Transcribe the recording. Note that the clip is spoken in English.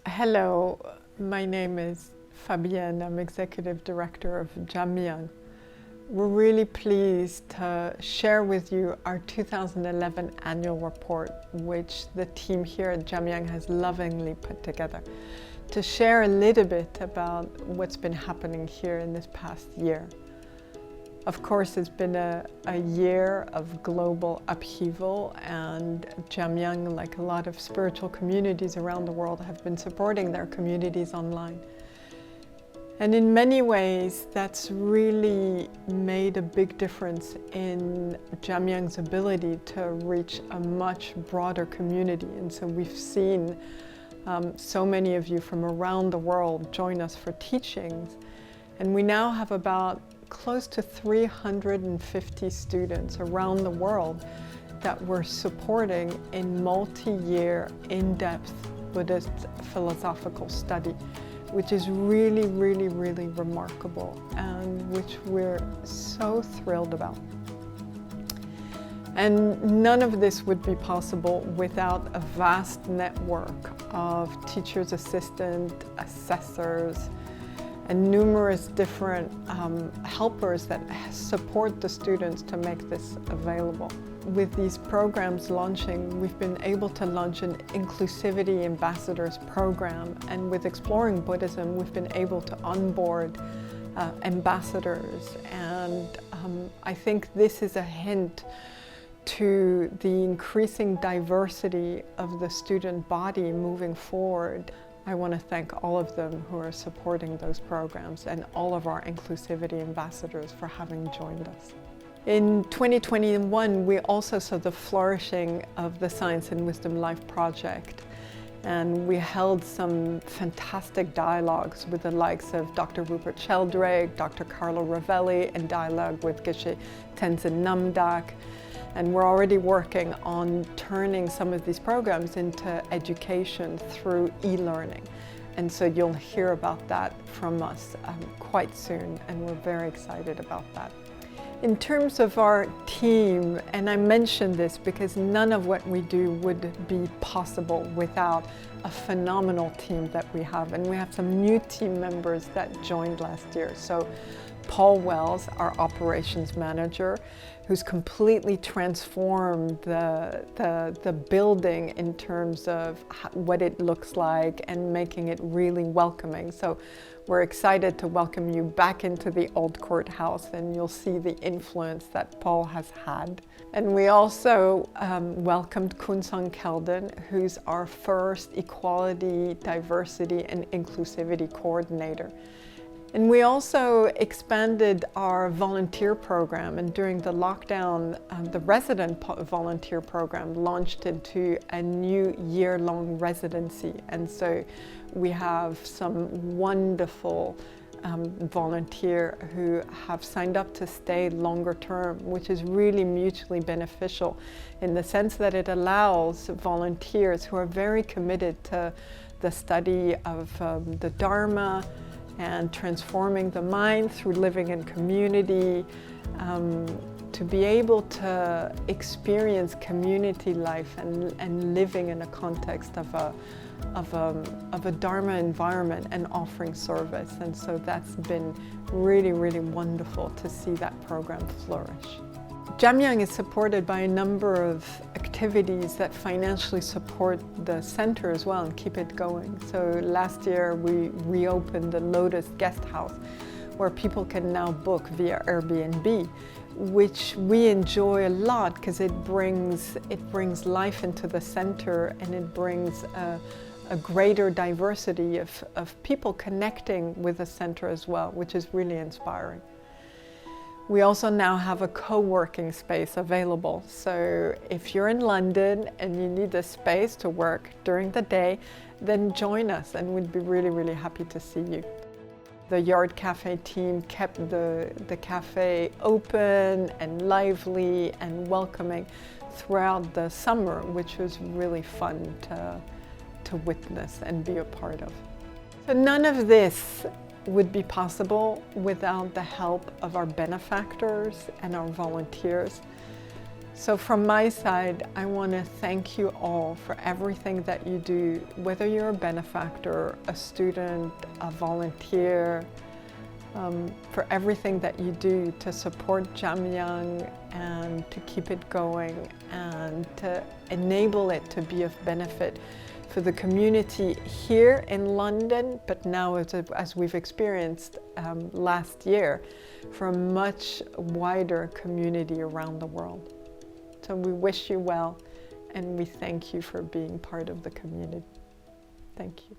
Hello, my name is Fabienne. I'm Executive Director of Jamyang. We're really pleased to share with you our 2011 annual report, which the team here at Jamyang has lovingly put together, to share a little bit about what's been happening here in this past year. Of course, it's been a year of global upheaval, and Jamyang, like a lot of spiritual communities around the world, have been supporting their communities online. And in many ways, that's really made a big difference in Jamyang's ability to reach a much broader community. And so we've seen so many of you from around the world join us for teachings. And we now have about close to 350 students around the world that we're supporting in multi-year, in-depth Buddhist philosophical study, which is really, really, really remarkable and which we're so thrilled about. And none of this would be possible without a vast network of teachers' assistants, assessors, and numerous different helpers that support the students to make this available. With these programs launching, we've been able to launch an Inclusivity Ambassadors program, and with Exploring Buddhism, we've been able to onboard ambassadors, and I think this is a hint to the increasing diversity of the student body moving forward. I want to thank all of them who are supporting those programs and all of our Inclusivity Ambassadors for having joined us. In 2021, we also saw the flourishing of the Science and Wisdom Life project, and we held some fantastic dialogues with the likes of Dr. Rupert Sheldrake, Dr. Carlo Ravelli, and dialogue with Geshe Tenzin Namdak. And we're already working on turning some of these programs into education through e-learning. And so you'll hear about that from us quite soon, and we're very excited about that. In terms of our team, and I mention this because none of what we do would be possible without a phenomenal team that we have. And we have some new team members that joined last year. So Paul Wells, our operations manager, who's completely transformed the building in terms of what it looks like and making it really welcoming. So we're excited to welcome you back into the old courthouse, and you'll see the influence that Paul has had. And we also welcomed Kunsong Keldon, who's our first equality, diversity, and inclusivity coordinator. And we also expanded our volunteer program, and during the lockdown, the resident volunteer program launched into a new year-long residency. And so we have some wonderful volunteers who have signed up to stay longer term, which is really mutually beneficial in the sense that it allows volunteers who are very committed to the study of the Dharma and transforming the mind through living in community, to be able to experience community life and living in a context of a Dharma environment and offering service. And so that's been really, really wonderful to see that program flourish. Jamyang is supported by a number of activities that financially support the center as well and keep it going. So last year we reopened the Lotus Guest House, where people can now book via Airbnb, which we enjoy a lot because it brings life into the center, and it brings a greater diversity of people connecting with the center as well, which is really inspiring. We also now have a co-working space available. So if you're in London and you need a space to work during the day, then join us, and we'd be really, really happy to see you. The Yard Cafe team kept the cafe open and lively and welcoming throughout the summer, which was really fun to witness and be a part of. So none of this would be possible without the help of our benefactors and our volunteers. So from my side, I want to thank you all for everything that you do, whether you're a benefactor, a student, a volunteer, for everything that you do to support Jamyang and to keep it going and to enable it to be of benefit for the community here in London, but now as we've experienced last year, for a much wider community around the world. So we wish you well, and we thank you for being part of the community. Thank you.